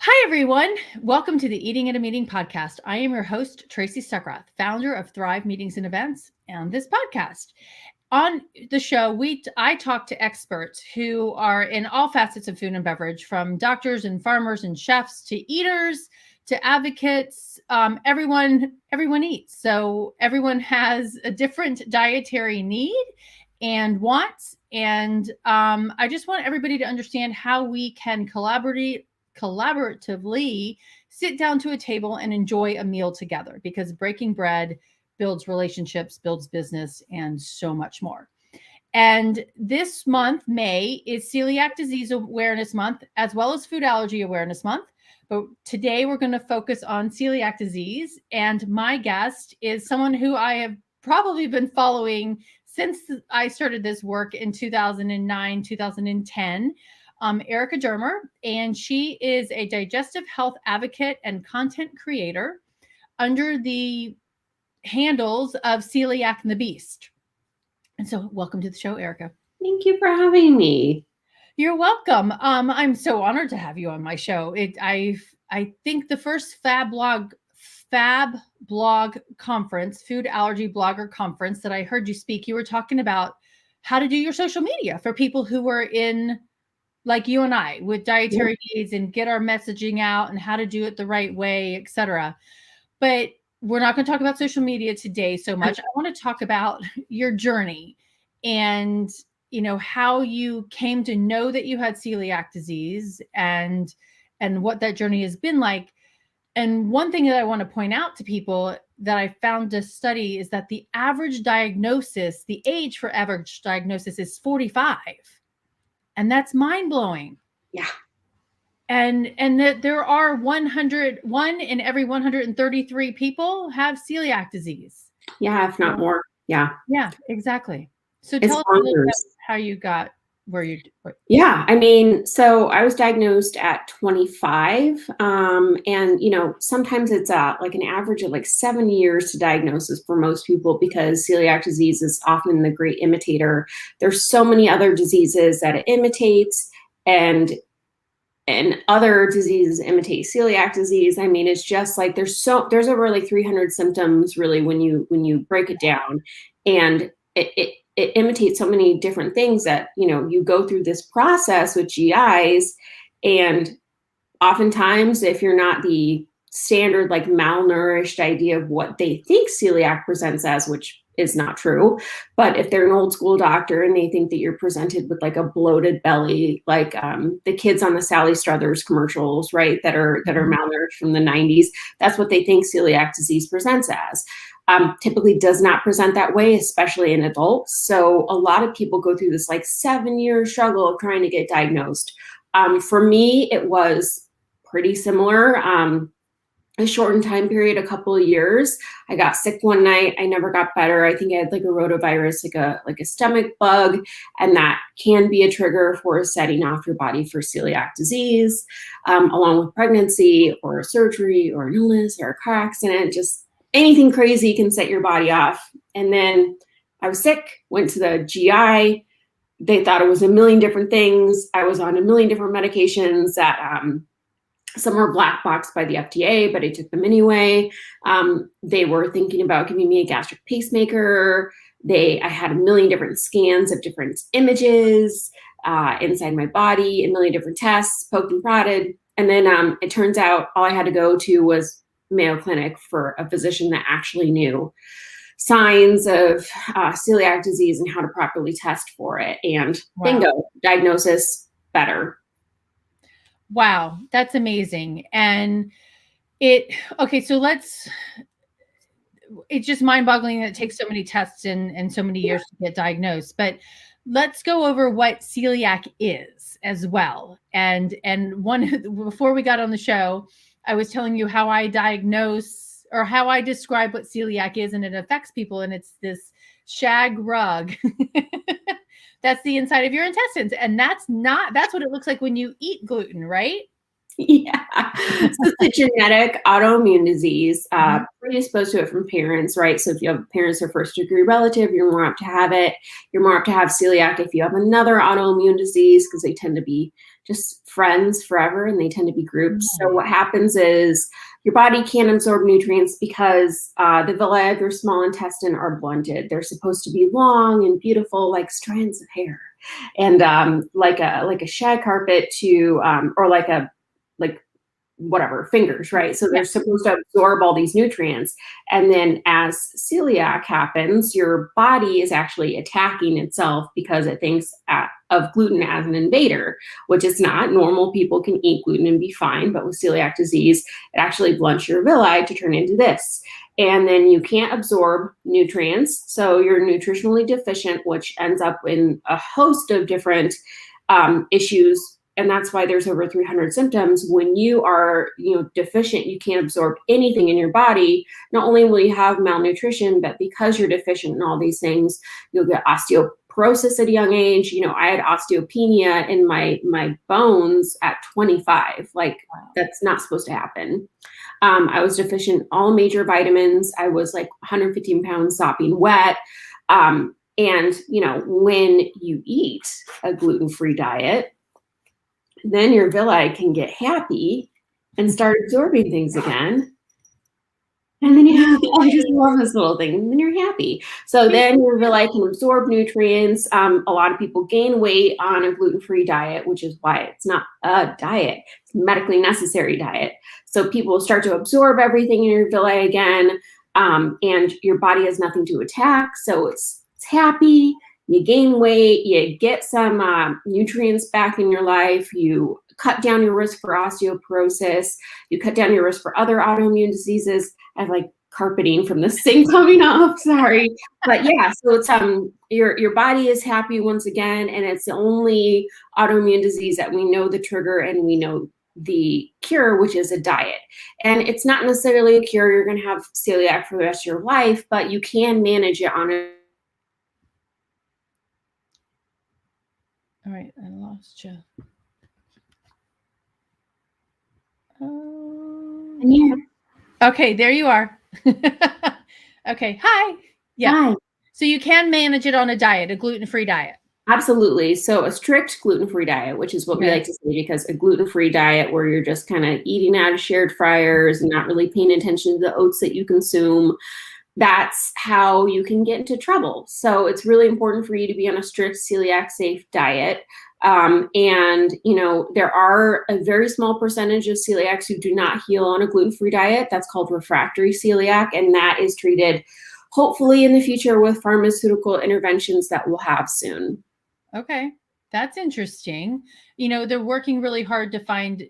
Hi, everyone. Welcome to the Eating at a Meeting podcast. I am your host, Tracy Stuckrath, founder of Thrive Meetings and Events and this podcast. On the show, I talk to experts who are in all facets of food and beverage, from doctors and farmers and chefs to eaters to advocates. Everyone eats. So everyone has a different dietary need and wants. And I just want everybody to understand how we can collaboratively sit down to a table and enjoy a meal together, because breaking bread builds relationships, builds business, and so much more. And this month, May, is Celiac Disease Awareness Month, as well as Food Allergy Awareness Month. But today we're going to focus on celiac disease. And my guest is someone who I have probably been following since I started this work in 2009, 2010. Erica Dermer, and she is a digestive health advocate and content creator under the handles of Celiac and the Beast. And so welcome to the show, Erica. Thank you for having me. You're welcome. I'm so honored to have you on my show. I think the first Fab blog conference, food allergy blogger conference that I heard you speak, you were talking about how to do your social media for people who were in, like you and I, with dietary needs, and get our messaging out and how to do it the right way, etc. But we're not going to talk about social media today so much. I want to talk about your journey and, how you came to know that you had celiac disease and what that journey has been like. And one thing that I want to point out to people that I found a study is that the age for average diagnosis is 45. And that's mind-blowing. Yeah. And that there are 1 in every 133 people have celiac disease. Yeah, if not more. Yeah. Yeah, exactly. So tell us a little bit how you got where you... Yeah, so I was diagnosed at 25. And, sometimes it's like an average of like 7 years to diagnosis for most people, because celiac disease is often the great imitator. There's so many other diseases that it imitates, and other diseases imitate celiac disease. It's just like there's over like 300 symptoms really when you break it down, and it imitates so many different things that, you go through this process with GIs. And oftentimes, if you're not the standard, like malnourished idea of what they think celiac presents as, which is not true, but if they're an old school doctor and they think that you're presented with like a bloated belly, like the kids on the Sally Struthers commercials, right, that are malnourished from the 90s, that's what they think celiac disease presents as. Typically does not present that way, especially in adults. So a lot of people go through this like 7-year struggle of trying to get diagnosed. For me, it was pretty similar. A shortened time period, a couple of years. I got sick one night. I never got better. I think I had like a rotavirus, like a stomach bug, and that can be a trigger for setting off your body for celiac disease, along with pregnancy or surgery or an illness or a car accident. Just anything crazy can set your body off. And then I was sick, went to the GI. They thought it was a million different things. I was on a million different medications that some are black boxed by the FDA, but I took them anyway. They were thinking about giving me a gastric pacemaker. I had a million different scans of different images inside my body, a million different tests, poked and prodded. And then it turns out all I had to go to was Mayo Clinic for a physician that actually knew signs of celiac disease and how to properly test for it. And bingo, diagnosis, better. Wow, that's amazing. And it's just mind-boggling that it takes so many tests and so many years to get diagnosed. But let's go over what celiac is as well. And before we got on the show, I was telling you how I diagnose or how I describe what celiac is, and it affects people. And it's this shag rug. That's the inside of your intestines. And that's what it looks like when you eat gluten, right? Yeah. So it's a genetic autoimmune disease, predisposed to it from parents, right? So if you have parents or first degree relative, you're more apt to have it. You're more apt to have celiac if you have another autoimmune disease, because they tend to be just friends forever, and they tend to be groups. So what happens is your body can't absorb nutrients because the villi of your small intestine are blunted. They're supposed to be long and beautiful, like strands of hair, and like a shag carpet to or like whatever, fingers, right? So they're supposed to absorb all these nutrients. And then as celiac happens, your body is actually attacking itself because it thinks of gluten as an invader, which it's not. Normal people can eat gluten and be fine, but with celiac disease, it actually blunts your villi to turn into this. And then you can't absorb nutrients, so you're nutritionally deficient, which ends up in a host of different issues. And that's why there's over 300 symptoms. When you are, deficient, you can't absorb anything in your body. Not only will you have malnutrition, but because you're deficient in all these things, you'll get osteoporosis at a young age. I had osteopenia in my bones at 25. Like, that's not supposed to happen. I was deficient in all major vitamins. I was like 115 pounds sopping wet. And, when you eat a gluten-free diet, then your villi can get happy and start absorbing things again. And then I just love this little thing. And then you're happy. So then your villi can absorb nutrients. A lot of people gain weight on a gluten-free diet, which is why it's not a diet. It's a medically necessary diet. So people start to absorb everything in your villi again, and your body has nothing to attack. So it's happy. You gain weight, you get some nutrients back in your life, you cut down your risk for osteoporosis, you cut down your risk for other autoimmune diseases. I have like carpeting from this thing coming off, sorry. But yeah, so it's your body is happy once again, and it's the only autoimmune disease that we know the trigger and we know the cure, which is a diet. And it's not necessarily a cure. You're going to have celiac for the rest of your life, but you can manage it on a All right, I lost you. Okay, there you are. Okay, hi. Yeah. Hi. So you can manage it on a diet, a gluten-free diet. Absolutely. So a strict gluten-free diet, which is what we like to say, because a gluten-free diet where you're just kind of eating out of shared fryers and not really paying attention to the oats that you consume, that's how you can get into trouble. So it's really important for you to be on a strict celiac safe diet. And, there are a very small percentage of celiacs who do not heal on a gluten-free diet. That's called refractory celiac. And that is treated hopefully in the future with pharmaceutical interventions that we'll have soon. Okay. That's interesting. They're working really hard to find,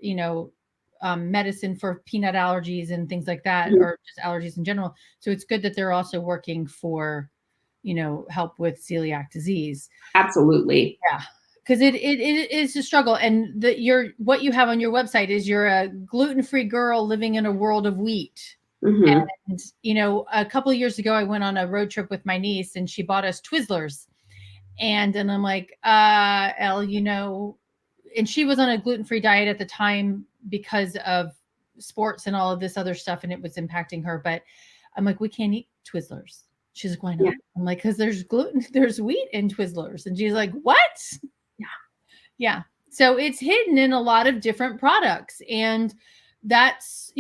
medicine for peanut allergies and things like that, or just allergies in general. So it's good that they're also working for, help with celiac disease. Absolutely. Yeah. Because it is a struggle. And what you have on your website is you're a gluten-free girl living in a world of wheat. Mm-hmm. And, a couple of years ago, I went on a road trip with my niece and she bought us Twizzlers. And I'm like, Elle, and she was on a gluten-free diet at the time because of sports and all of this other stuff, and it was impacting her. But I'm like, we can't eat Twizzlers. She's like, why not? Yeah. I'm like, because there's wheat in Twizzlers. And she's like, what? Yeah. Yeah. So it's hidden in a lot of different products. And that's,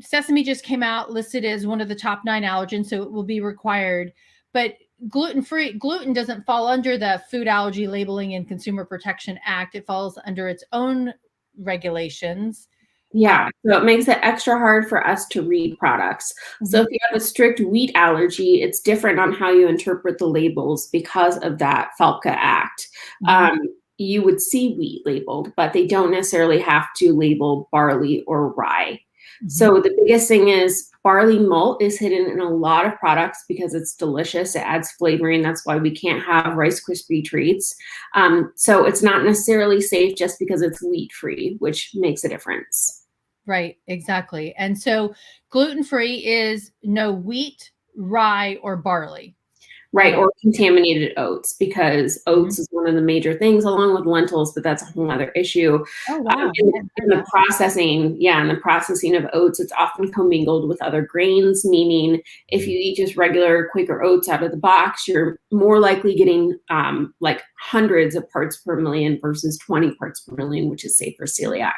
sesame just came out listed as one of the top 9 allergens, so it will be required. But gluten doesn't fall under the Food Allergy Labeling and Consumer Protection Act. It falls under its own regulations. Yeah, so it makes it extra hard for us to read products. Mm-hmm. So if you have a strict wheat allergy, it's different on how you interpret the labels because of that FALCA Act. Mm-hmm. You would see wheat labeled, but they don't necessarily have to label barley or rye. Mm-hmm. So the biggest thing is barley malt is hidden in a lot of products because it's delicious. It adds flavoring. That's why we can't have Rice Krispie treats. So it's not necessarily safe just because it's wheat-free, which makes a difference. Right, exactly. And so gluten-free is no wheat, rye, or barley. Right, or contaminated oats, because oats is one of the major things along with lentils, but that's a whole other issue. Oh, wow. In I hadn't heard in the that. processing of oats, it's often commingled with other grains, meaning if you eat just regular Quaker oats out of the box, you're more likely getting like hundreds of parts per million versus 20 parts per million, which is safe for celiac.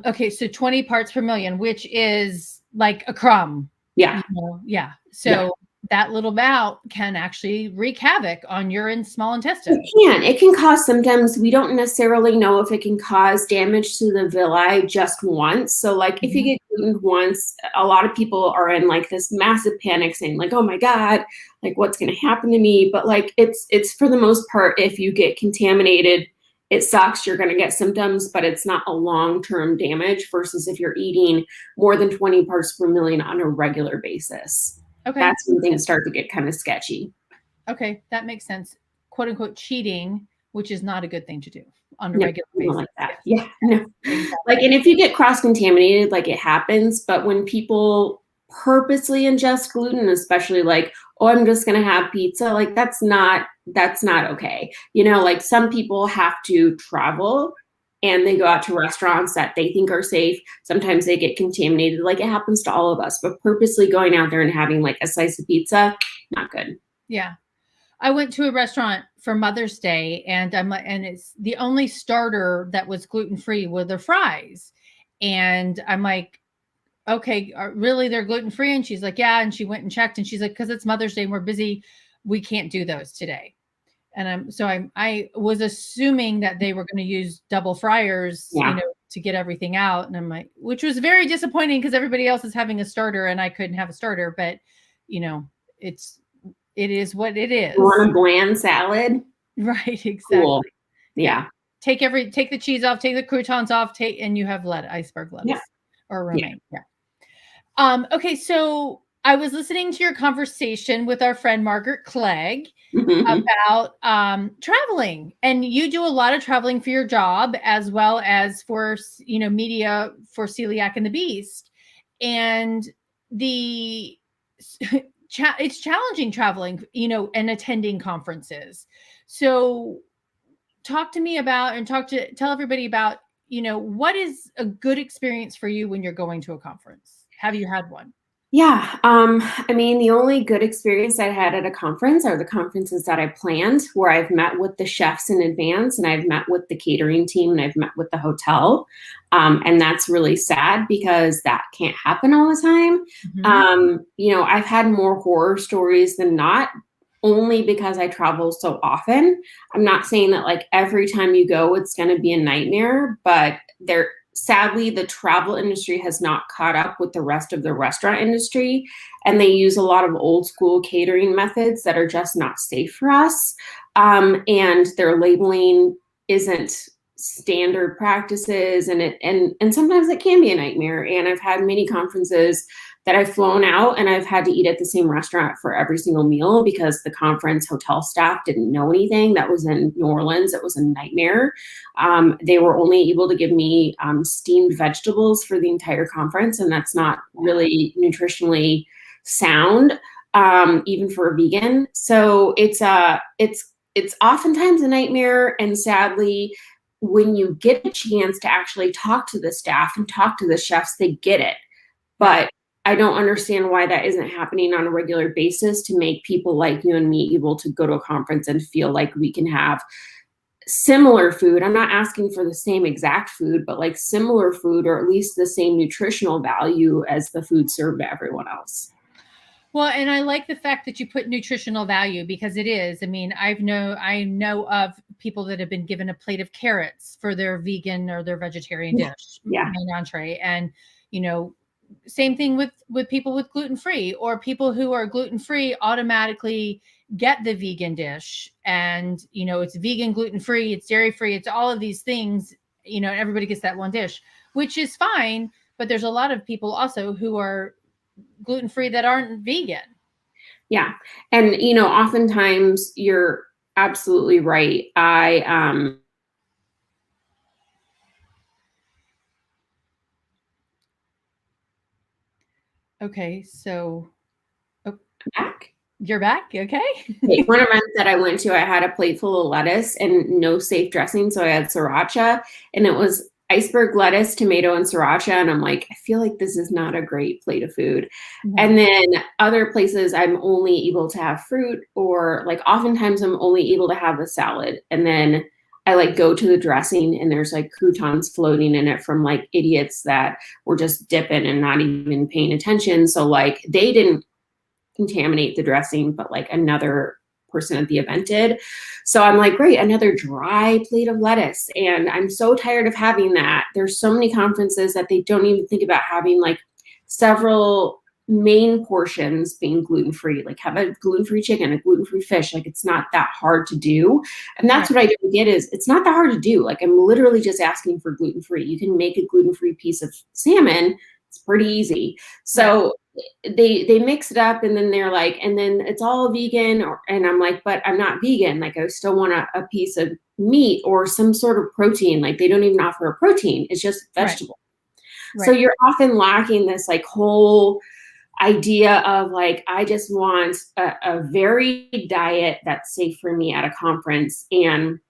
Okay, so 20 parts per million, which is like a crumb. Yeah. Yeah. So that little bout can actually wreak havoc on your small intestine. It can cause symptoms. We don't necessarily know if it can cause damage to the villi just once. So like if you get gluten once, a lot of people are in like this massive panic saying like, oh my God, like what's going to happen to me? But like it's for the most part, if you get contaminated, it sucks. You're going to get symptoms, but it's not a long-term damage versus if you're eating more than 20 parts per million on a regular basis. Okay. That's when things start to get kind of sketchy. Okay, that makes sense. "Quote, unquote, cheating," which is not a good thing to do on a No, regular we don't basis. like that. Yeah, no. Exactly. Like, and if you get cross-contaminated, like it happens, but when people purposely ingest gluten, especially like, oh, I'm just gonna have pizza, like that's not okay. You know, like some people have to travel and they go out to restaurants that they think are safe. Sometimes they get contaminated, like it happens to all of us, but purposely going out there and having like a slice of pizza, not good. Yeah. I went to a restaurant for Mother's Day, and it's the only starter that was gluten-free were the fries. And I'm like, okay, really, they're gluten-free? And she's like, yeah. And she went and checked, and she's like, because it's Mother's Day and we're busy, we can't do those today. And I was assuming that they were going to use double fryers, Yeah. to get everything out. And I'm like, which was very disappointing because everybody else is having a starter and I couldn't have a starter. But, it is what it is. You want a bland salad? Right, exactly. Cool. Yeah. Take the cheese off, take the croutons off, and you have iceberg lettuce or romaine. Yeah. Okay, so I was listening to your conversation with our friend Margaret Clegg about traveling, and you do a lot of traveling for your job as well as for media for Celiac and the Beast, and the it's challenging traveling, and attending conferences. So talk to me about and tell everybody about, what is a good experience for you when you're going to a conference? Have you had one? Yeah. I mean, the only good experience I had at a conference are the conferences that I planned, where I've met with the chefs in advance and I've met with the catering team and I've met with the hotel. And that's really sad because that can't happen all the time. I've had more horror stories than not, only because I travel so often. I'm not saying that like every time you go, it's going to be a nightmare, but sadly, the travel industry has not caught up with the rest of the restaurant industry, and they use a lot of old school catering methods that are just not safe for us. And their labeling isn't standard practices, and sometimes it can be a nightmare. And I've had many conferences that I've flown out and I've had to eat at the same restaurant for every single meal because the conference hotel staff didn't know anything. That was in New Orleans. It was a nightmare. They were only able to give me steamed vegetables for the entire conference, and that's not really nutritionally sound, even for a vegan. So it's oftentimes a nightmare, and sadly, when you get a chance to actually talk to the staff and talk to the chefs, they get it. But I don't understand why that isn't happening on a regular basis to make people like you and me able to go to a conference and feel like we can have similar food. I'm not asking for the same exact food, but like similar food, or at least the same nutritional value as the food served to everyone else. Well, and I like the fact that you put nutritional value, because it is. I mean, I know of people that have been given a plate of carrots for their vegan or their vegetarian dish, main entree, and same thing with people with gluten-free, or people who are gluten-free automatically get the vegan dish, and it's vegan, gluten-free, it's dairy-free, it's all of these things, everybody gets that one dish, which is fine. But there's a lot of people also who are gluten-free that aren't vegan. Yeah. And oftentimes you're absolutely right. Okay, so Back. You're back. Okay. One event that I went to, I had a plate full of lettuce and no safe dressing. So I had sriracha, and it was iceberg lettuce, tomato, and sriracha. And I'm like, I feel like this is not a great plate of food. No. And then other places I'm only able to have fruit, or like oftentimes I'm only able to have a salad. And then I like go to the dressing and there's like croutons floating in it from like idiots that were just dipping and not even paying attention. So like they didn't contaminate the dressing, but like another person at the event did. So I'm like, great, another dry plate of lettuce. And I'm so tired of having that. There's so many conferences that they don't even think about having like several main portions being gluten-free, like have a gluten-free chicken, a gluten-free fish. Like it's not that hard to do. And that's what I don't get is it's not that hard to do. Like I'm literally just asking for gluten-free. You can make a gluten-free piece of salmon. It's pretty easy. So they mix it up, and then they're like, and then it's all vegan, and I'm like, but I'm not vegan. Like I still want a piece of meat or some sort of protein. Like they don't even offer a protein. It's just vegetable. Right. So you're often lacking this like whole idea of like, I just want a varied diet that's safe for me at a conference, and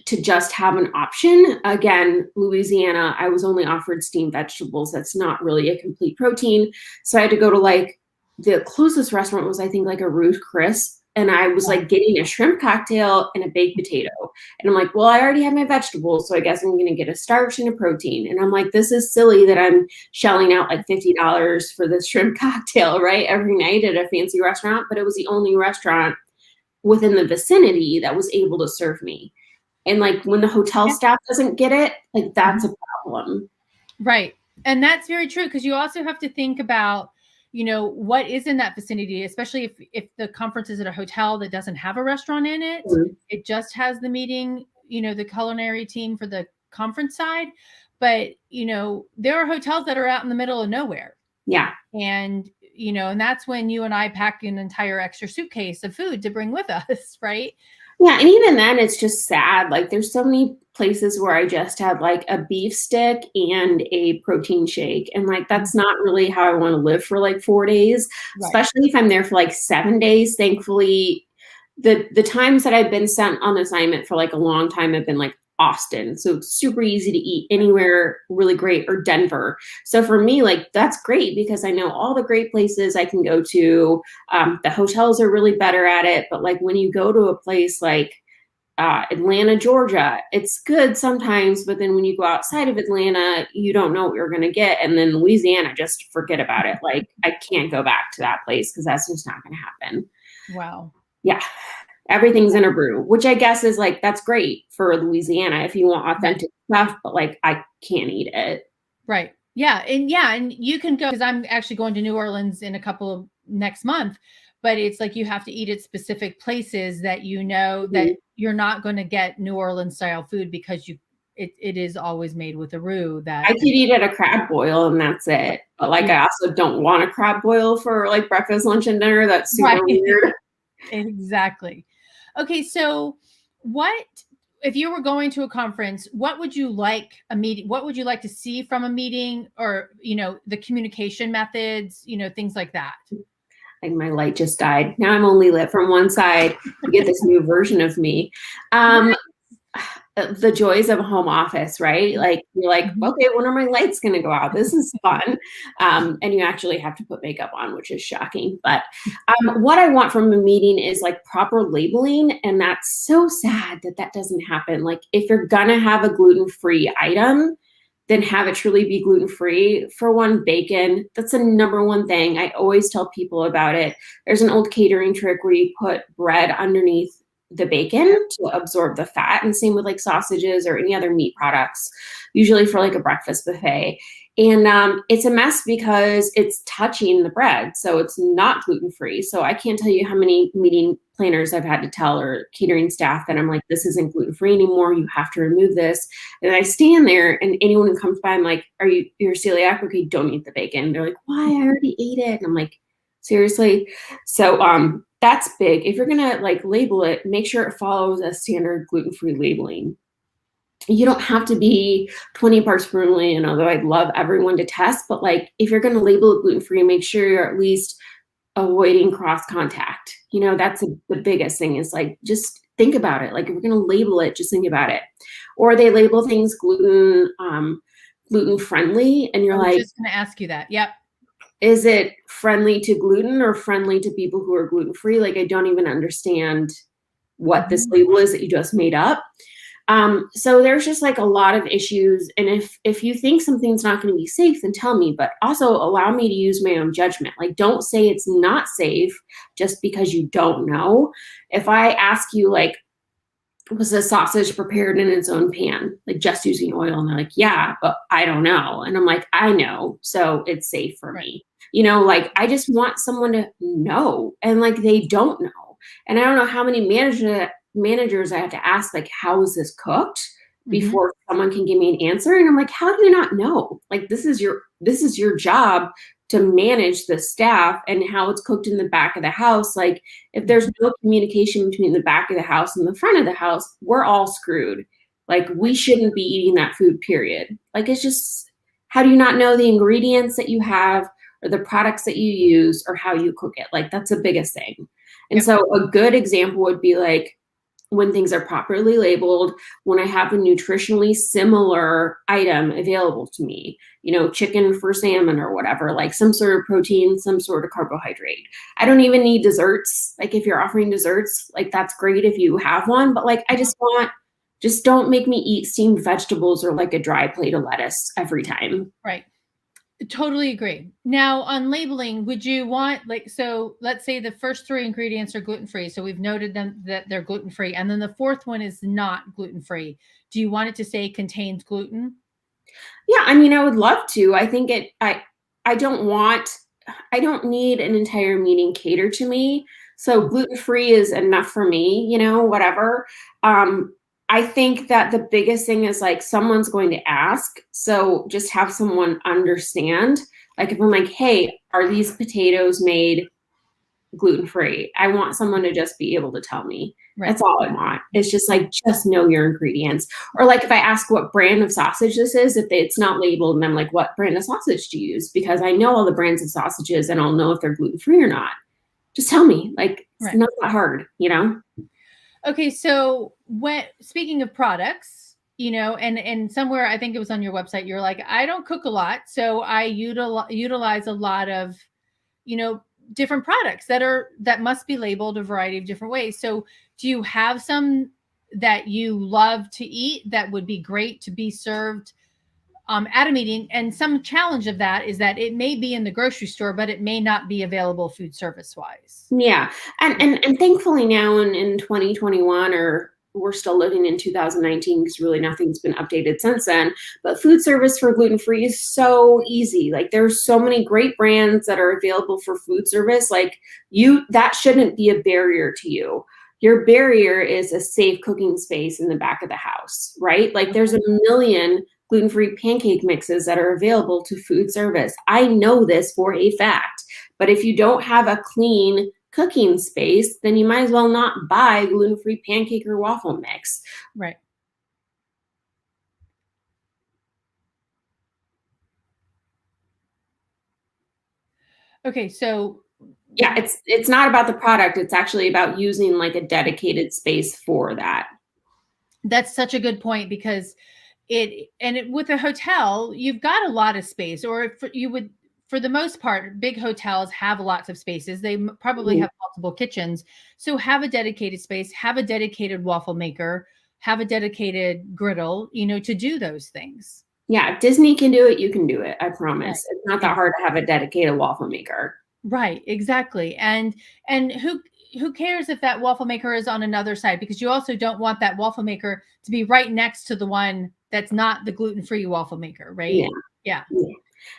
to just have an option. Again, Louisiana, I was only offered steamed vegetables. That's not really a complete protein. So I had to go to like the closest restaurant was, I think, like a Ruth Chris. And I was like getting a shrimp cocktail and a baked potato. And I'm like, well, I already have my vegetables, so I guess I'm going to get a starch and a protein. And I'm like, this is silly that I'm shelling out like $50 for this shrimp cocktail, right? Every night at a fancy restaurant. But it was the only restaurant within the vicinity that was able to serve me. And like when the hotel staff doesn't get it, like that's a problem. Right. And that's very true, because you also have to think about, you know, what is in that vicinity, especially if the conference is at a hotel that doesn't have a restaurant in it. Mm-hmm. It just has the meeting, you know, the culinary team for the conference side. But, you know, there are hotels that are out in the middle of nowhere. Yeah. And, you know, and that's when you and I pack an entire extra suitcase of food to bring with us, right? Yeah, and even then, it's just sad. Like, there's so many places where I just have like a beef stick and a protein shake. And like, that's not really how I want to live for like 4 days, especially if I'm there for like 7 days. Thankfully, the times that I've been sent on assignment for like a long time have been like Austin. So it's super easy to eat anywhere, really great, or Denver. So for me, like, that's great because I know all the great places I can go to. The hotels are really better at it. But like when you go to a place like Atlanta, Georgia, it's good sometimes. But then when you go outside of Atlanta, you don't know what you're going to get. And then Louisiana, just forget about it. Like I can't go back to that place because that's just not going to happen. Wow. Yeah. Everything's in a brew, which I guess is like, that's great for Louisiana if you want authentic stuff, but like, I can't eat it. Right. Yeah. And you can go, because I'm actually going to New Orleans in a couple of next month, but it's like, you have to eat at specific places that, you know, that you're not going to get New Orleans style food because it is always made with a roux that I could eat at a crab boil and that's it. But like, I also don't want a crab boil for like breakfast, lunch, and dinner. That's super weird. Exactly. Okay, so if you were going to a conference, what would you like to see from a meeting, or, you know, the communication methods, you know, things like that? Like my light just died. Now I'm only lit from one side to get this new version of me. The joys of a home office, right? Like you're like, okay, when are my lights going to go out? This is fun. And you actually have to put makeup on, which is shocking. But what I want from a meeting is like proper labeling. And that's so sad that doesn't happen. Like if you're going to have a gluten-free item, then have it truly be gluten-free. For one, bacon, that's the number one thing. I always tell people about it. There's an old catering trick where you put bread underneath the bacon to absorb the fat, and same with like sausages or any other meat products, usually for like a breakfast buffet. And it's a mess because it's touching the bread, so it's not gluten-free. So I can't tell you how many meeting planners I've had to tell, or catering staff, that I'm like, this isn't gluten-free anymore, you have to remove this. And I stand there and anyone who comes by, I'm like, you're celiac? Okay, don't eat the bacon. They're like, why? I already ate it. And I'm like, seriously? So that's big. If you're gonna like label it, make sure it follows a standard gluten-free labeling. You don't have to be 20 parts per million, although I'd love everyone to test, but like if you're gonna label it gluten-free, make sure you're at least avoiding cross contact. That's the biggest thing, is like, just think about it. Like, if we're going to label it, just think about it. Or they label things gluten friendly, and you're I was like, just going to ask you that. Yep. is it friendly to gluten or friendly to people who are gluten free? Like, I don't even understand what this label is that you just made up. So there's just like a lot of issues. And if you think something's not going to be safe, then tell me, but also allow me to use my own judgment. Like, don't say it's not safe just because you don't know. If I ask you, like, was the sausage prepared in its own pan, like just using oil? And they're like, yeah, but I don't know. And I'm like, I know, so it's safe for me. Like, I just want someone to know, and like, they don't know. And I don't know how many managers I have to ask, like, how is this cooked, before someone can give me an answer. And I'm like, how do you not know? Like, this is your job to manage the staff and how it's cooked in the back of the house. Like, if there's no communication between the back of the house and the front of the house, we're all screwed. Like, we shouldn't be eating that food, period. Like, it's just, how do you not know the ingredients that you have, or the products that you use, or how you cook it? Like, that's the biggest thing. And so a good example would be like, when things are properly labeled, when I have a nutritionally similar item available to me, chicken for salmon or whatever, like some sort of protein, some sort of carbohydrate. I don't even need desserts. Like, if you're offering desserts, like, that's great if you have one, but like, just don't make me eat steamed vegetables or like a dry plate of lettuce every time. Right. Totally agree. Now, on labeling, would you want, like, so let's say the first 3 ingredients are gluten-free. So we've noted them that they're gluten-free. And then the 4th one is not gluten-free. Do you want it to say contains gluten? Yeah, I mean, I would love to. I think I don't need an entire meeting catered to me. So gluten-free is enough for me, whatever. I think that the biggest thing is, like, someone's going to ask. So just have someone understand. Like, if I'm like, hey, are these potatoes made gluten-free? I want someone to just be able to tell me. Right. That's all I want. It's just like, just know your ingredients. Or like, if I ask what brand of sausage this is, if it's not labeled, and I'm like, what brand of sausage do you use? Because I know all the brands of sausages, and I'll know if they're gluten-free or not. Just tell me. Like, it's not that hard, Okay, so speaking of products, and somewhere, I think it was on your website, you're like, I don't cook a lot, so I utilize a lot of, different products that must be labeled a variety of different ways. So do you have some that you love to eat that would be great to be served at a meeting? And some challenge of that is that it may be in the grocery store, but it may not be available food service wise. Yeah. And thankfully now in 2021, or we're still living in 2019, because really nothing's been updated since then, but food service for gluten-free is so easy. Like, there's so many great brands that are available for food service. Like, that shouldn't be a barrier to you. Your barrier is a safe cooking space in the back of the house, right? Like, there's a million gluten-free pancake mixes that are available to food service. I know this for a fact. But if you don't have a clean cooking space, then you might as well not buy gluten-free pancake or waffle mix. Right. Okay, so yeah, it's not about the product. It's actually about using like a dedicated space for that. That's such a good point, because with a hotel, you've got a lot of space, or if you would, for the most part, big hotels have lots of spaces. They probably have multiple kitchens. So have a dedicated space, have a dedicated waffle maker, have a dedicated griddle, to do those things. Yeah, if Disney can do it, you can do it. I promise. Right. It's not that hard to have a dedicated waffle maker. Right, exactly. And who cares if that waffle maker is on another side, because you also don't want that waffle maker to be right next to the one that's not the gluten-free waffle maker, right? Yeah.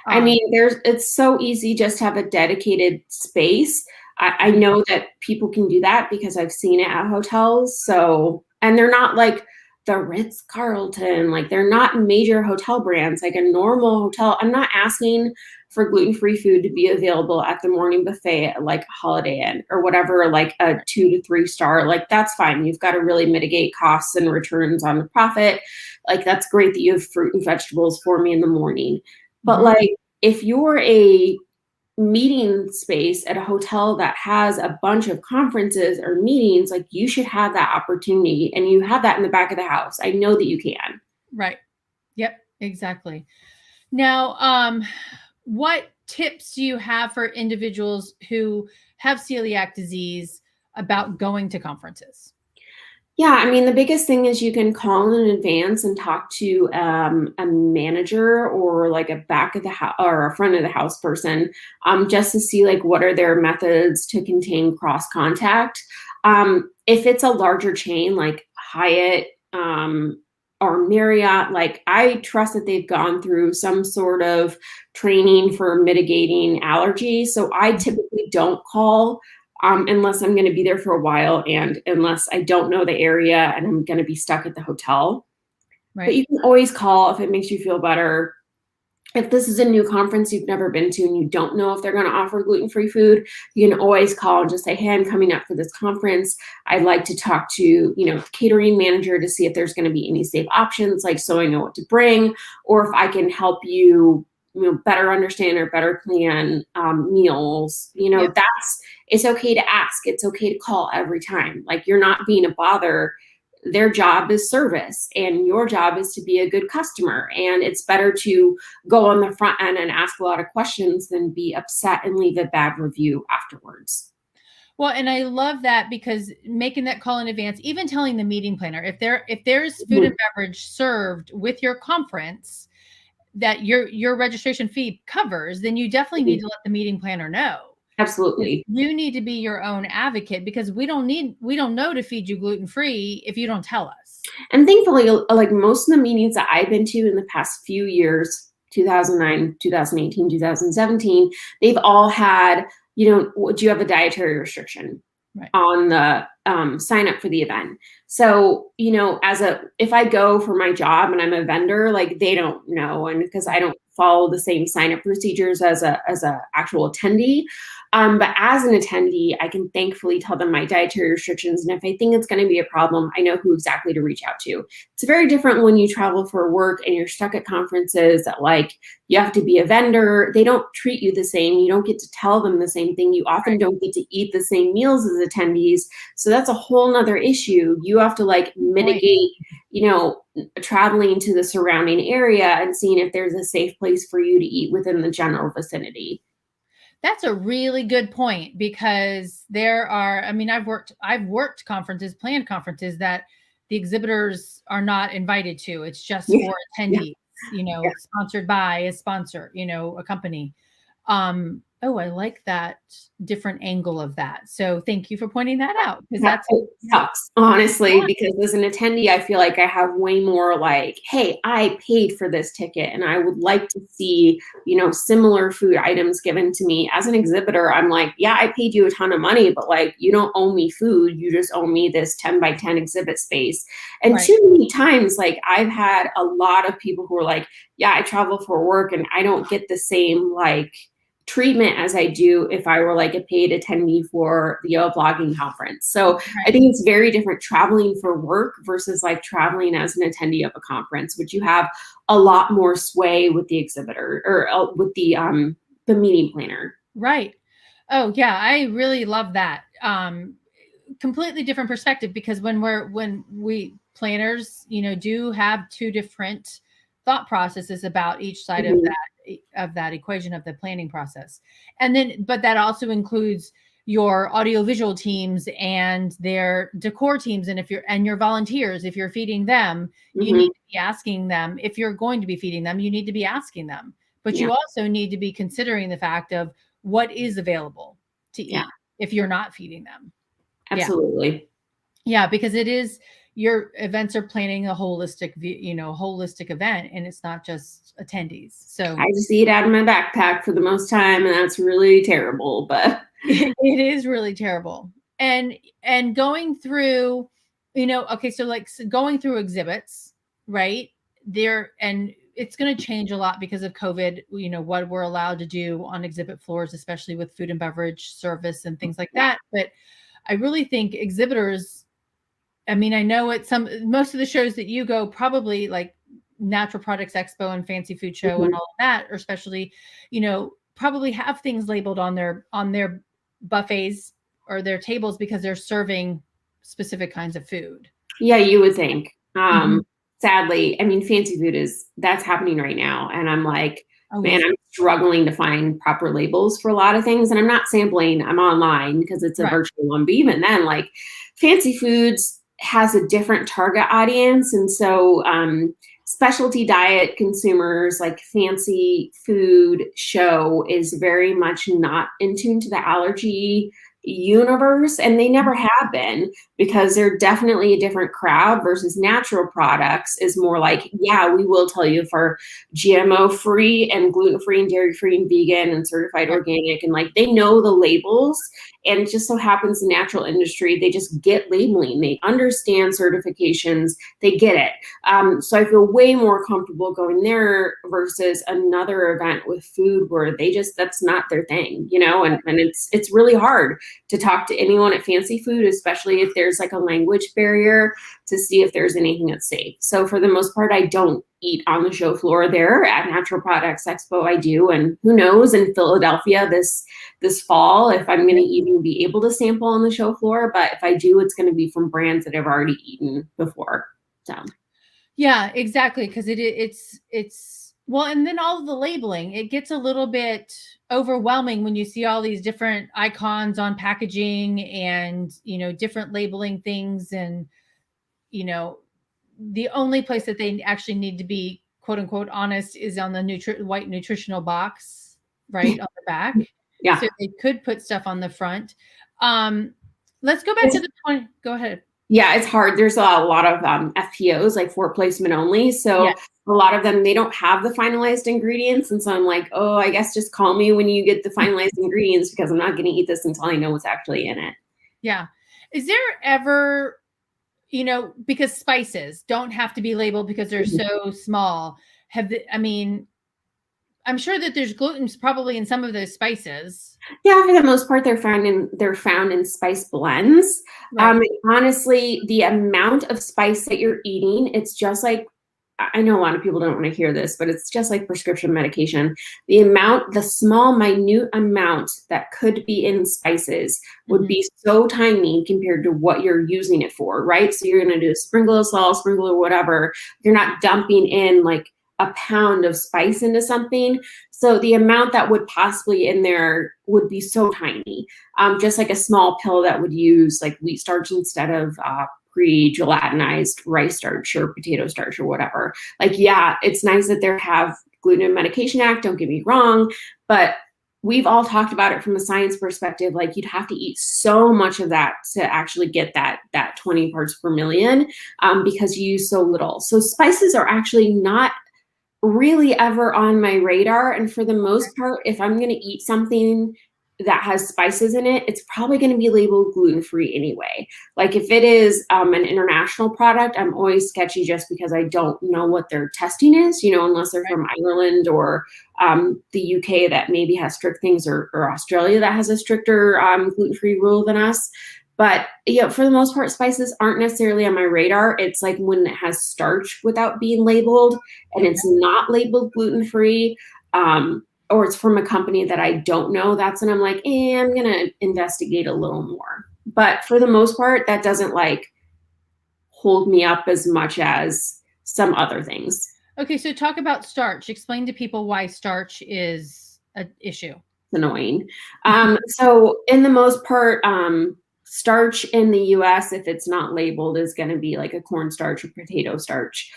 I mean, it's so easy just to have a dedicated space. I know that people can do that because I've seen it at hotels. So, and they're not like the Ritz-Carlton, like they're not major hotel brands, like a normal hotel. I'm not asking for gluten-free food to be available at the morning buffet at like Holiday Inn or whatever, like a 2 to 3 star, like that's fine. You've got to really mitigate costs and returns on the profit. Like, that's great that you have fruit and vegetables for me in the morning. But like, if you're a meeting space at a hotel that has a bunch of conferences or meetings, like you should have that opportunity, and you have that in the back of the house. I know that you can. Right. Yep, exactly. Now, what tips do you have for individuals who have celiac disease about going to conferences? Yeah, I mean, the biggest thing is you can call in advance and talk to a manager or like a back of the house or a front of the house person, just to see like what are their methods to contain cross contact. If it's a larger chain like Hyatt, or Marriott, like I trust that they've gone through some sort of training for mitigating allergies. So I typically don't call unless I'm going to be there for a while and unless I don't know the area and I'm going to be stuck at the hotel. But Right. you can always call if it makes you feel better. If this is a new conference you've never been to and you don't know if they're going to offer gluten-free food, you can always call and just say, hey, I'm coming up for this conference. I'd like to talk to, the catering manager to see if there's going to be any safe options, like so I know what to bring, or if I can help you, better understand or better plan meals. Yep. It's okay to ask. It's okay to call every time. Like you're not being a bother. Their job is service and your job is to be a good customer. And it's better to go on the front end and ask a lot of questions than be upset and leave a bad review afterwards. Well, and I love that because making that call in advance, even telling the meeting planner, if there's food and beverage served with your conference that your registration fee covers, then you definitely need to let the meeting planner know. Absolutely. You need to be your own advocate because we don't know to feed you gluten-free if you don't tell us. And thankfully, like most of the meetings that I've been to in the past few years, 2009, 2018, 2017, they've all had, do you have a dietary restriction? Right. On the sign up for the event. So, if I go for my job and I'm a vendor, like they don't know. And because I don't follow the same sign up procedures as a actual attendee. But as an attendee, I can thankfully tell them my dietary restrictions. And if I think it's going to be a problem, I know who exactly to reach out to. It's very different when you travel for work and you're stuck at conferences that like you have to be a vendor. They don't treat you the same. You don't get to tell them the same thing. You often don't get to eat the same meals as attendees. So that's a whole nother issue. You have to like mitigate, traveling to the surrounding area and seeing if there's a safe place for you to eat within the general vicinity. That's a really good point because I've worked conferences, planned conferences that the exhibitors are not invited to. It's just for attendees, sponsored by a sponsor, a company. I like that different angle of that. So thank you for pointing that out because That sucks, honestly, because as an attendee, I feel like I have way more like, hey, I paid for this ticket and I would like to see, similar food items given to me. As an exhibitor, I'm like, yeah, I paid you a ton of money, but like, you don't owe me food. You just owe me this 10 by 10 exhibit space. And too many times, like I've had a lot of people who are like, yeah, I travel for work and I don't get the same like treatment as I do if I were like a paid attendee for the blogging conference. So I think it's very different traveling for work versus like traveling as an attendee of a conference, which you have a lot more sway with the exhibitor or with the meeting planner. Right. Oh yeah, I really love that. Completely different perspective because when we planners, do have two different thought processes about each side of that equation of the planning process. And then, but that also includes your audiovisual teams and their decor teams. And your volunteers, if you're feeding them, you need to be asking them, if you're going to be feeding them, you need to be asking them, but you also need to be considering the fact of what is available to eat if you're not feeding them. Absolutely. Yeah, because it is your events are planning a holistic event and it's not just attendees. So I just eat out of my backpack for the most time and that's really terrible, but it is really terrible. And going through, going through exhibits, right? And it's going to change a lot because of COVID, what we're allowed to do on exhibit floors, especially with food and beverage service and things like that. But I really think exhibitors, I know most of the shows that you go, probably like Natural Products Expo and Fancy Food Show and all of that, or especially, probably have things labeled on their buffets or their tables because they're serving specific kinds of food. Yeah, you would think. Mm-hmm. Sadly, I mean, fancy food that's happening right now. And I'm like, Oh, man, yes. I'm struggling to find proper labels for a lot of things. And I'm not sampling, I'm online because it's a Right. virtual one. But even then, like fancy foods has a different target audience. And so specialty diet consumers, like fancy food show, is very much not in tune to the allergy universe, and they never have been, because they're definitely a different crowd versus natural products is more like, yeah, we will tell you for GMO free and gluten free and dairy free and vegan and certified organic, and like they know the labels. And it just so happens the natural industry, they just get labeling, they understand certifications, they get it. So I feel way more comfortable going there versus another event with food where they just, that's not their thing, you know. And it's really hard to talk to anyone at fancy food, especially if there's like a language barrier, to see if there's anything that's safe. So for the most part, I don't eat on the show floor there. At Natural Products Expo, I do. And who knows, in Philadelphia this fall, if I'm going to even be able to sample on the show floor. But if I do, it's going to be from brands that I've already eaten before. So Yeah, exactly. Because it's well, and then all of the labeling, it gets a little bit overwhelming when you see all these different icons on packaging and, you know, different labeling things. And, you know, the only place that they actually need to be quote unquote honest is on the white nutritional box, right on the back. yeah. So they could put stuff on the front. Let's go back to the 20. Go ahead. Yeah, it's hard. There's a lot of FPOs, like for placement only. So Yeah. a lot of them, they don't have the finalized ingredients. And so I'm like, oh, I guess just call me when you get the finalized ingredients, because I'm not going to eat this until I know what's actually in it. Yeah. Is there ever, you know, because spices don't have to be labeled because they're so small. I mean, I'm sure that there's gluten probably in some of those spices. Yeah, for the most part, they're found in spice blends. Right. Honestly, the amount of spice that you're eating, it's just like, I know a lot of people don't want to hear this, but it's just like prescription medication. The small, minute amount that could be in spices would be so tiny compared to what you're using it for, right? So you're going to do a sprinkle of salt, sprinkle or whatever. You're not dumping in like a pound of spice into something. So the amount that would possibly in there would be so tiny, just like a small pill that would use like wheat starch instead of pre-gelatinized rice starch or potato starch or whatever. Like, yeah, it's nice that there have Gluten and Medication Act, don't get me wrong, but we've all talked about it from a science perspective. Like, you'd have to eat so much of that to actually get that 20 parts per million, because you use so little. So spices are actually not really ever on my radar. And for the most part, if I'm going to eat something that has spices in it, it's probably going to be labeled gluten-free anyway. Like if it is an international product, I'm always sketchy just because I don't know what their testing is, you know, unless they're from Ireland or the UK that maybe has strict things, or Australia that has a stricter gluten-free rule than us. But yeah, for the most part, spices aren't necessarily on my radar. It's like when it has starch without being labeled and it's not labeled gluten-free, or it's from a company that I don't know, that's when I'm like, I'm going to investigate a little more. But for the most part, that doesn't like hold me up as much as some other things. Okay, so talk about starch. Explain to people why starch is an issue. It's annoying. So in the most part, starch in the US, if it's not labeled, is going to be like a cornstarch or potato starch.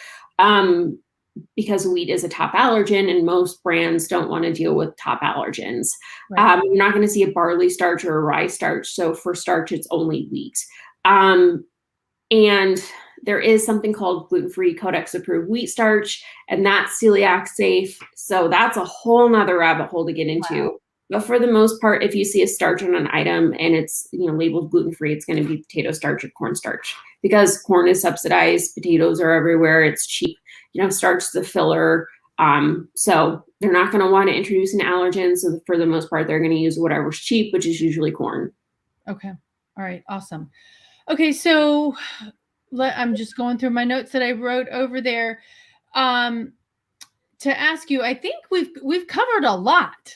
Because wheat is a top allergen and most brands don't want to deal with top allergens. Right. You're not going to see a barley starch or a rye starch. So for starch, it's only wheat. And there is something called gluten-free Codex approved wheat starch, and that's celiac safe. So that's a whole nother rabbit hole to get into. Wow. But for the most part, if you see a starch on an item and it's, you know, labeled gluten-free, it's going to be potato starch or cornstarch, because corn is subsidized, potatoes are everywhere, it's cheap. You know, starch is a filler. So they're not going to want to introduce an allergen. So for the most part, they're going to use whatever's cheap, which is usually corn. Okay. All right. Awesome. Okay. So I'm just going through my notes that I wrote over there. To ask you, I think we've covered a lot.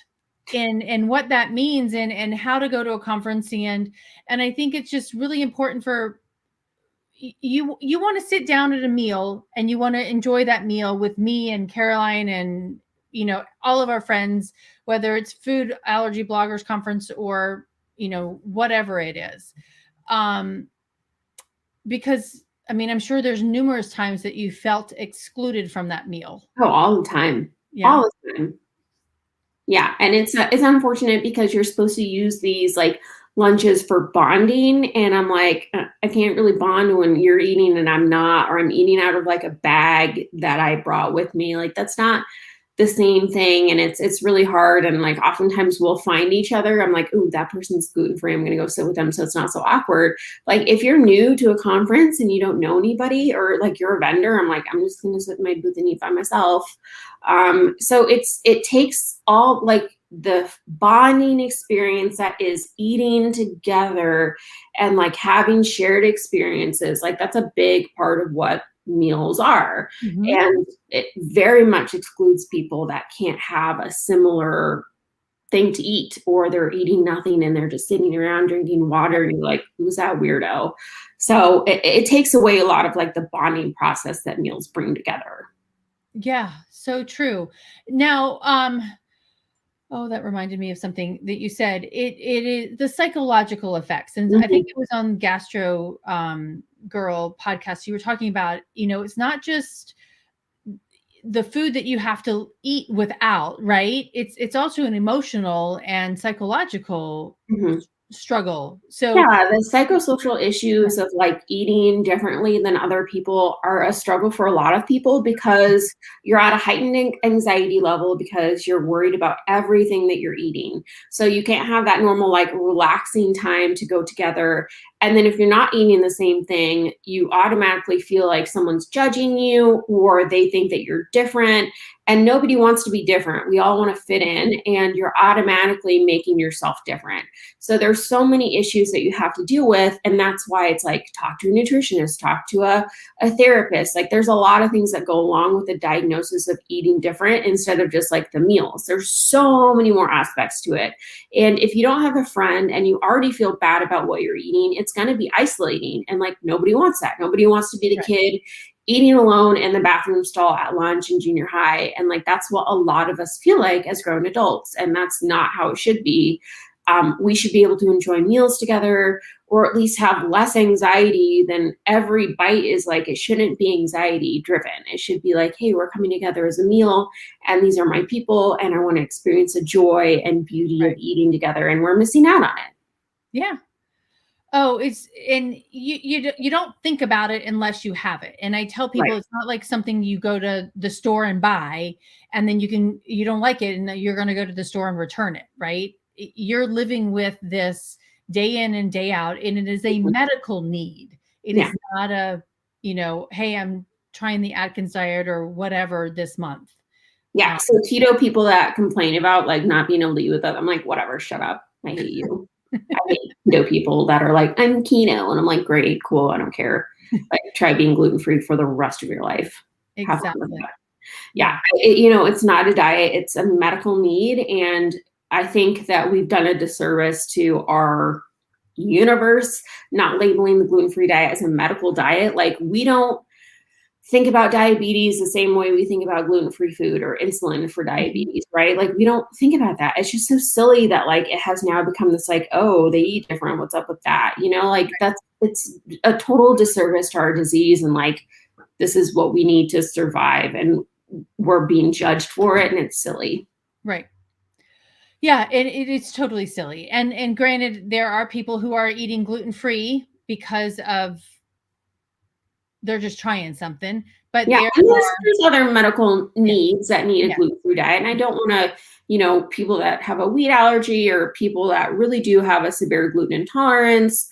in what that means and how to go to a conference. And I think it's just really important for you want to sit down at a meal and you want to enjoy that meal with me and Caroline and all of our friends, whether it's food allergy bloggers conference or whatever it is. Because I mean, I'm sure there's numerous times that you felt excluded from that meal. Oh, all the time. Yeah. All the time. Yeah, and it's unfortunate because you're supposed to use these like lunches for bonding, and I'm like, I can't really bond when you're eating and I'm not, or I'm eating out of like a bag that I brought with me. Like that's not the same thing, and it's really hard. And like oftentimes we'll find each other. I'm like, ooh, that person's gluten-free. I'm gonna go sit with them so it's not so awkward. Like if you're new to a conference and you don't know anybody, or like you're a vendor, I'm like, I'm just gonna sit in my booth and eat by myself. So it takes all like the bonding experience that is eating together and like having shared experiences. Like that's a big part of what meals are. Mm-hmm. And it very much excludes people that can't have a similar thing to eat, or they're eating nothing and they're just sitting around drinking water and you're like, who's that weirdo? So it takes away a lot of like the bonding process that meals bring together. Yeah, so true. Now, oh, that reminded me of something that you said. It is the psychological effects, and I think it was on Gastro Girl podcast. You were talking about, it's not just the food that you have to eat without, right? It's also an emotional and psychological struggle. So yeah, the psychosocial issues of like eating differently than other people are a struggle for a lot of people because you're at a heightened anxiety level because you're worried about everything that you're eating. So you can't have that normal like relaxing time to go together. And then if you're not eating the same thing, you automatically feel like someone's judging you or they think that you're different. And nobody wants to be different. We all want to fit in, and you're automatically making yourself different. So there's so many issues that you have to deal with. And that's why it's like, talk to a nutritionist, talk to a therapist. Like there's a lot of things that go along with the diagnosis of eating different instead of just like the meals. There's so many more aspects to it. And if you don't have a friend and you already feel bad about what you're eating, it's going to be isolating. And like nobody wants that. Nobody wants to be the kid eating alone in the bathroom stall at lunch in junior high. And like, that's what a lot of us feel like as grown adults. And that's not how it should be. We should be able to enjoy meals together, or at least have less anxiety than every bite is like, it shouldn't be anxiety driven. It should be like, hey, we're coming together as a meal and these are my people and I want to experience the joy and beauty of eating together, and we're missing out on it. Yeah. Oh, and you don't think about it unless you have it. And I tell people it's not like something you go to the store and buy and then you don't like it and you're going to go to the store and return it, right? You're living with this day in and day out, and it is a medical need. It is not a, hey, I'm trying the Atkins diet or whatever this month. Yeah. So keto people that complain about like not being able to eat with them, I'm like, whatever, shut up. I hate you. I hate keto people that are like, I'm keto. And I'm like, great, cool. I don't care. Like try being gluten-free for the rest of your life. Exactly. Yeah. It's not a diet. It's a medical need. And I think that we've done a disservice to our universe, not labeling the gluten-free diet as a medical diet. Like we don't think about diabetes the same way we think about gluten-free food or insulin for diabetes, right? Like we don't think about that. It's just so silly that like it has now become this like, oh, they eat different. What's up with that? It's a total disservice to our disease. And like, this is what we need to survive. And we're being judged for it. And it's silly. Right. Yeah, it's totally silly. And granted, there are people who are eating gluten-free because of they're just trying something. But there's other medical needs that need a gluten-free diet. And I don't want to, people that have a wheat allergy or people that really do have a severe gluten intolerance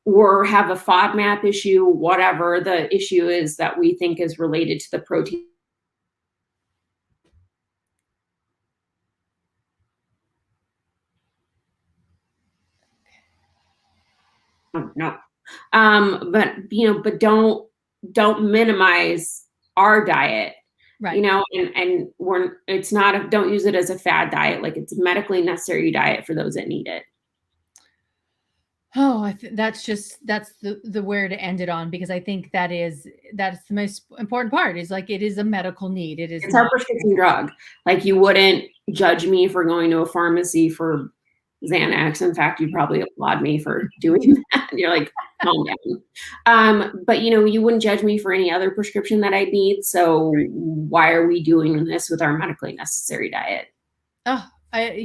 or have a FODMAP issue, whatever the issue is that we think is related to the protein. No. But don't minimize our diet Right. and it's not, don't use it as a fad diet. Like, it's a medically necessary diet for those that need it. Oh, that's the where to end it on, because I think that's the most important part, is like, it is a medical need. It's our prescription drug. Like, you wouldn't judge me for going to a pharmacy for Xanax. In fact, you'd probably applaud me for doing that. You're like, calm down. But you wouldn't judge me for any other prescription that I need. So why are we doing this with our medically necessary diet? Oh, it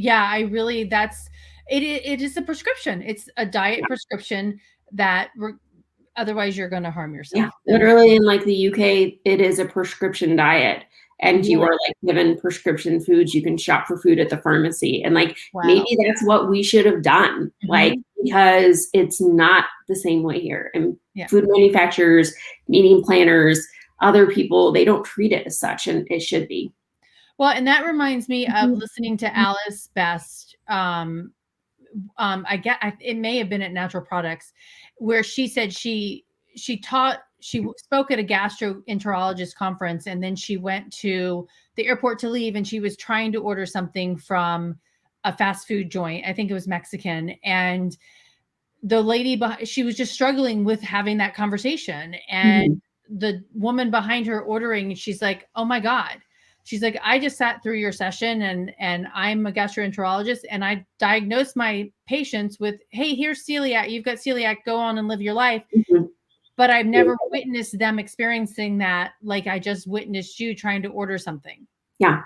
is a prescription. It's a diet prescription that otherwise you're going to harm yourself. Yeah, literally in like the UK, it is a prescription diet. And you are like given prescription foods. You can shop for food at the pharmacy. And like, maybe that's what we should have done. Like, because it's not the same way here. And food manufacturers, meeting planners, other people, they don't treat it as such, and it should be. Well, and that reminds me of listening to Alice Best. It may have been at Natural Products, where she said she spoke at a gastroenterologist conference, and then she went to the airport to leave, and she was trying to order something from a fast food joint. I think it was Mexican. And the lady, she was just struggling with having that conversation. And the woman behind her ordering, she's like, oh my God. She's like, I just sat through your session, and I'm a gastroenterologist, and I diagnosed my patients with, hey, here's celiac. You've got celiac. Go on and live your life. But I've never witnessed them experiencing that like I just witnessed you trying to order something. Yeah.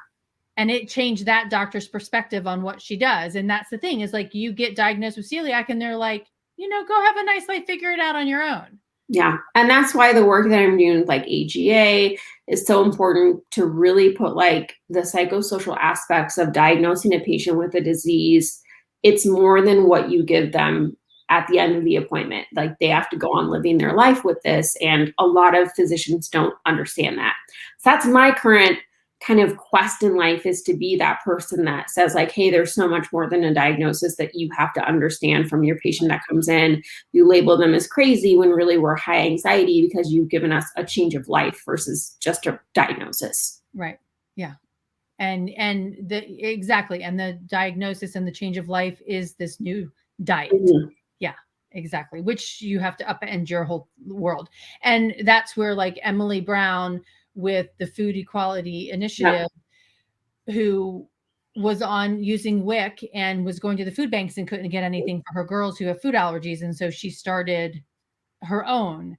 And it changed that doctor's perspective on what she does. And that's the thing, is like, you get diagnosed with celiac and they're like, go have a nice life, figure it out on your own. Yeah. And that's why the work that I'm doing with like AGA is so important, to really put like the psychosocial aspects of diagnosing a patient with a disease. It's more than what you give them at the end of the appointment. Like, they have to go on living their life with this. And a lot of physicians don't understand that. So that's my current kind of quest in life, is to be that person that says like, hey, there's so much more than a diagnosis that you have to understand from your patient that comes in. You label them as crazy when really we're high anxiety because you've given us a change of life versus just a diagnosis. Right. Yeah. And exactly. And the diagnosis and the change of life is this new diet. Yeah, exactly. Which you have to upend your whole world. And that's where like Emily Brown with the Food Equality Initiative, who was on using WIC and was going to the food banks and couldn't get anything for her girls who have food allergies. And so she started her own,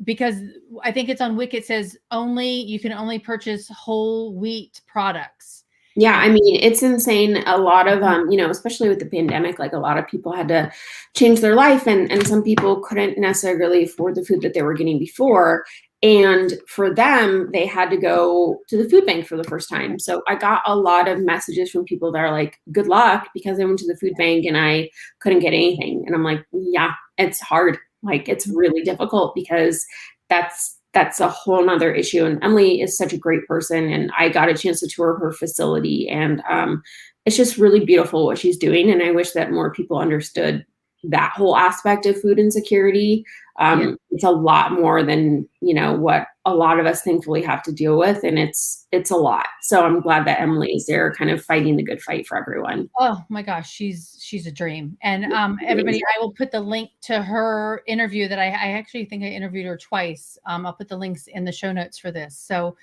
because I think it's on WIC. It says you can only purchase whole wheat products. Yeah, I mean, it's insane. A lot of, especially with the pandemic, like a lot of people had to change their life, and some people couldn't necessarily afford the food that they were getting before. And for them, they had to go to the food bank for the first time. So I got a lot of messages from people that are like, good luck, because I went to the food bank and I couldn't get anything. And I'm like, yeah, it's hard. Like, it's really difficult, because that's a whole nother issue. And Emily is such a great person. And I got a chance to tour her facility, and it's just really beautiful what she's doing. And I wish that more people understood that whole aspect of food insecurity. It's a lot more than, what a lot of us thankfully have to deal with. And it's a lot. So I'm glad that Emily is there kind of fighting the good fight for everyone. Oh my gosh, she's a dream. And everybody, I will put the link to her interview that I actually think I interviewed her twice. I'll put the links in the show notes for this. So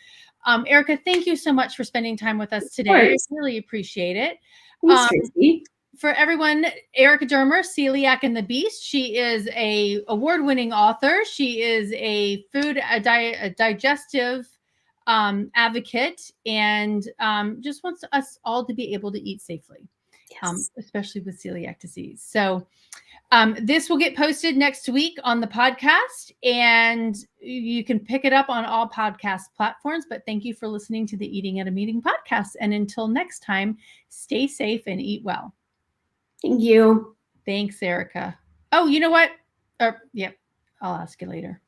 Erica, thank you so much for spending time with us today. I really appreciate it. Thanks, Tracy. For everyone, Erica Dermer, Celiac and the Beast. She is a award-winning author. She is a digestive advocate, and just wants us all to be able to eat safely, especially with celiac disease. So this will get posted next week on the podcast, and you can pick it up on all podcast platforms. But thank you for listening to the Eating at a Meeting podcast. And until next time, stay safe and eat well. Thank you. Thanks, Erica. Oh, you know what? Yep. I'll ask you later.